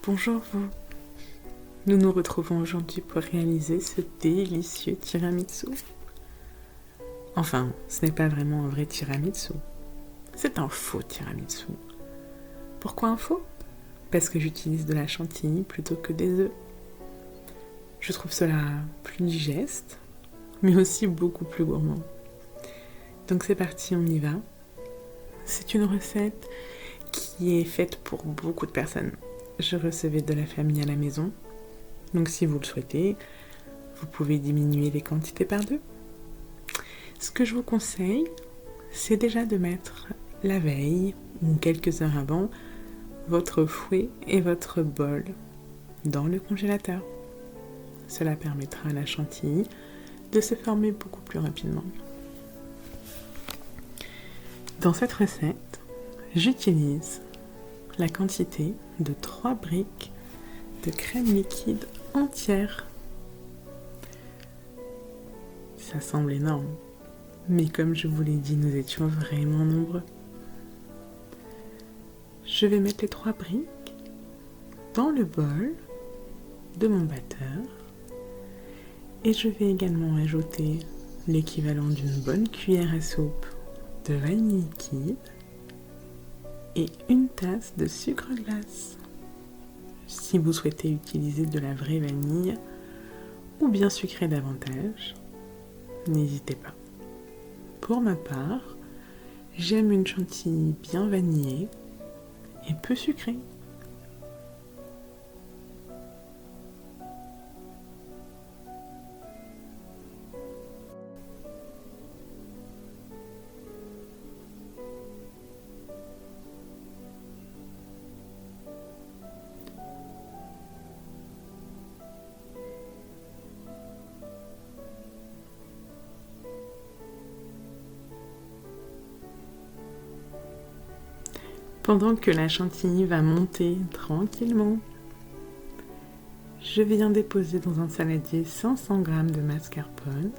Bonjour vous. Nous nous retrouvons aujourd'hui pour réaliser ce délicieux tiramisu. Enfin, ce n'est pas vraiment un vrai tiramisu. C'est un faux tiramisu. Pourquoi un faux ? Parce que j'utilise de la chantilly plutôt que des œufs. Je trouve cela plus digeste, mais aussi beaucoup plus gourmand. Donc c'est parti, on y va. C'est une recette qui est faite pour beaucoup de personnes. Je recevais de la famille à la maison, donc si vous le souhaitez, vous pouvez diminuer les quantités par 2. Ce que je vous conseille, c'est déjà de mettre la veille ou quelques heures avant votre fouet et votre bol dans le congélateur. Cela permettra à la chantilly de se former beaucoup plus rapidement. Dans cette recette, j'utilise la quantité de 3 briques de crème liquide entière. Ça semble énorme, mais comme je vous l'ai dit, nous étions vraiment nombreux. Je vais mettre les 3 briques dans le bol de mon batteur et je vais également ajouter l'équivalent d'une bonne cuillère à soupe de vanille liquide et une tasse de sucre glace. Si vous souhaitez utiliser de la vraie vanille ou bien sucrer davantage, n'hésitez pas. Pour ma part, j'aime une chantilly bien vanillée et peu sucrée. Pendant que la chantilly va monter tranquillement, je viens déposer dans un saladier 500 g de mascarpone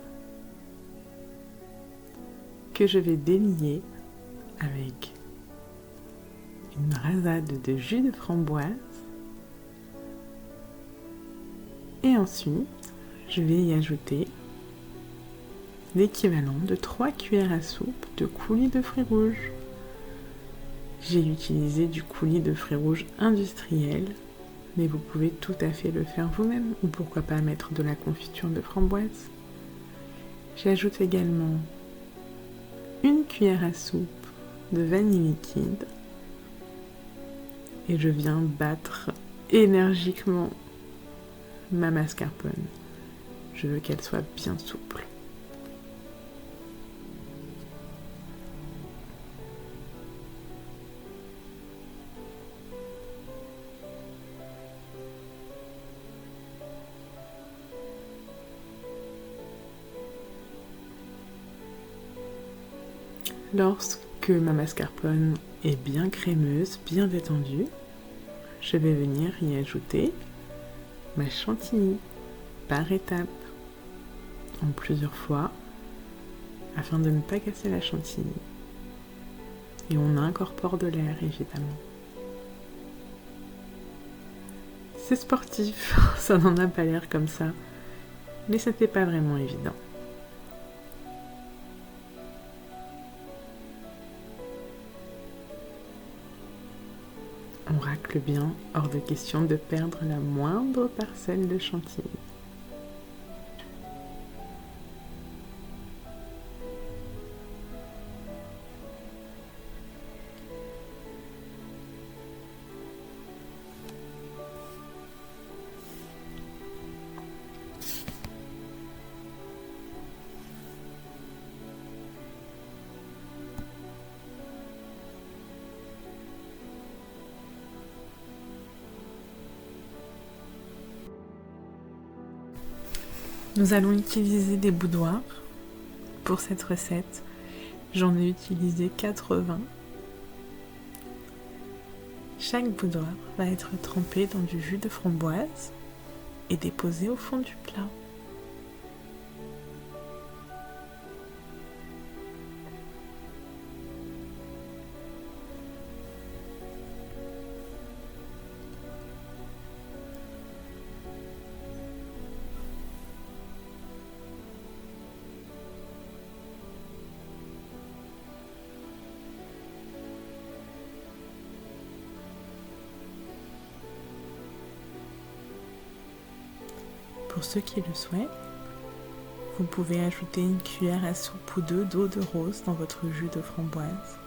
que je vais délier avec une rasade de jus de framboise. Et ensuite, je vais y ajouter l'équivalent de 3 cuillères à soupe de coulis de fruits rouges. J'ai utilisé du coulis de fruits rouges industriel, mais vous pouvez tout à fait le faire vous-même, ou pourquoi pas mettre de la confiture de framboise. J'ajoute également une cuillère à soupe de vanille liquide et je viens battre énergiquement ma mascarpone. Je veux qu'elle soit bien souple. Lorsque ma mascarpone est bien crémeuse, bien détendue, je vais venir y ajouter ma chantilly par étapes, en plusieurs fois, afin de ne pas casser la chantilly. Et on incorpore de l'air, évidemment. C'est sportif, ça n'en a pas l'air comme ça, mais c'était pas vraiment évident. On racle bien, hors de question de perdre la moindre parcelle de chantilly. Nous allons utiliser des boudoirs pour cette recette. J'en ai utilisé 80. Chaque boudoir va être trempé dans du jus de framboise et déposé au fond du plat. Pour ceux qui le souhaitent, vous pouvez ajouter une cuillère à soupe ou deux d'eau de rose dans votre jus de framboise.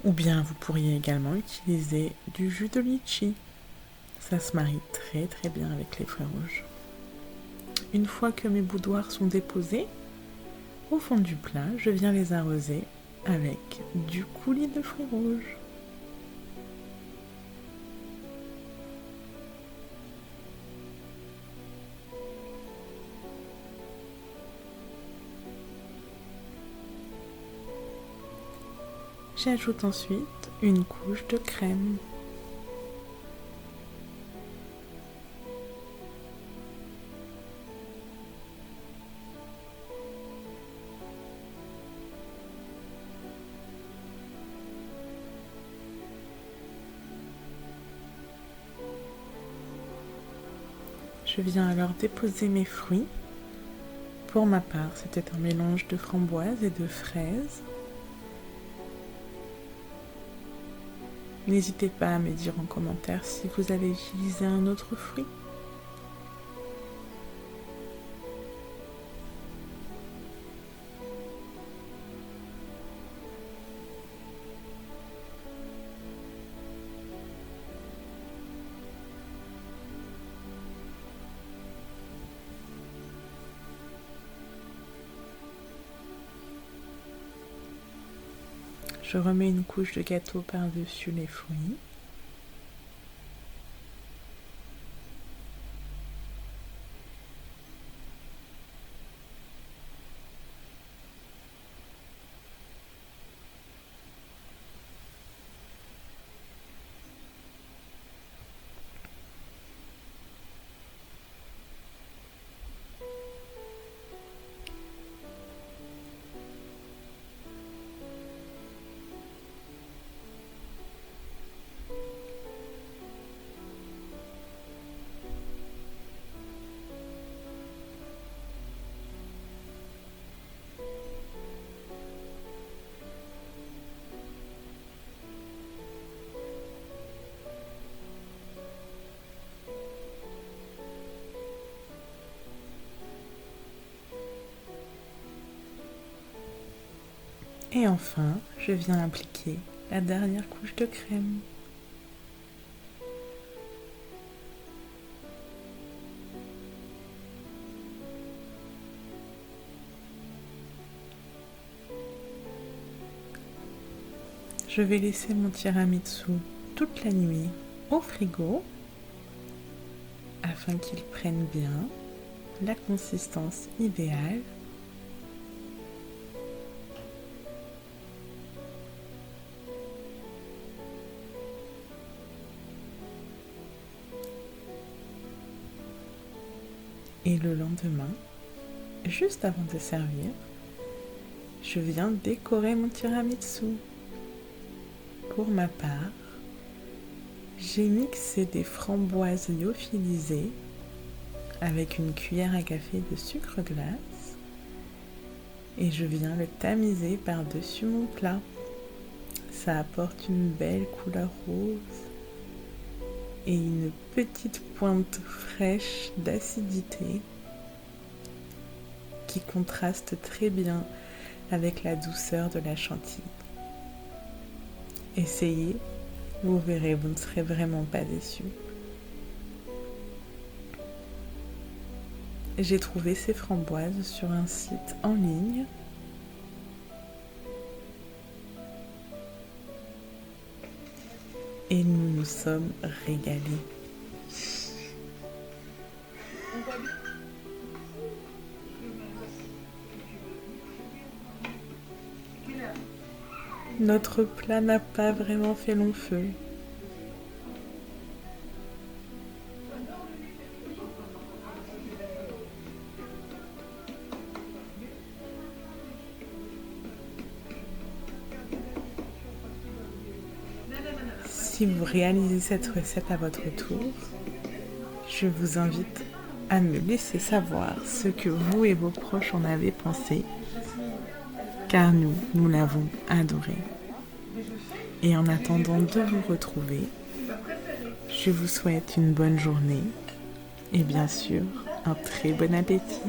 Ou bien vous pourriez également utiliser du jus de litchi. Ça se marie très très bien avec les fruits rouges. Une fois que mes boudoirs sont déposés, au fond du plat, je viens les arroser avec du coulis de fruits rouges. J'ajoute ensuite une couche de crème. Je viens alors déposer mes fruits. Pour ma part, c'était un mélange de framboises et de fraises. N'hésitez pas à me dire en commentaire si vous avez utilisé un autre fruit. Je remets une couche de gâteau par-dessus les fruits. Et enfin, je viens appliquer la dernière couche de crème. Je vais laisser mon tiramisu toute la nuit au frigo afin qu'il prenne bien la consistance idéale. Et le lendemain, juste avant de servir, je viens décorer mon tiramisu. Pour ma part, j'ai mixé des framboises lyophilisées avec une cuillère à café de sucre glace et je viens le tamiser par-dessus mon plat. Ça apporte une belle couleur rose et une petite pointe fraîche d'acidité qui contraste très bien avec la douceur de la chantilly. Essayez, vous verrez, vous ne serez vraiment pas déçus. J'ai trouvé ces framboises sur un site en ligne. Et nous nous sommes régalés. Notre plat n'a pas vraiment fait long feu. Si vous réalisez cette recette à votre tour, je vous invite à me laisser savoir ce que vous et vos proches en avez pensé, car nous l'avons adoré. Et en attendant de vous retrouver, je vous souhaite une bonne journée Et bien sûr, un très bon appétit.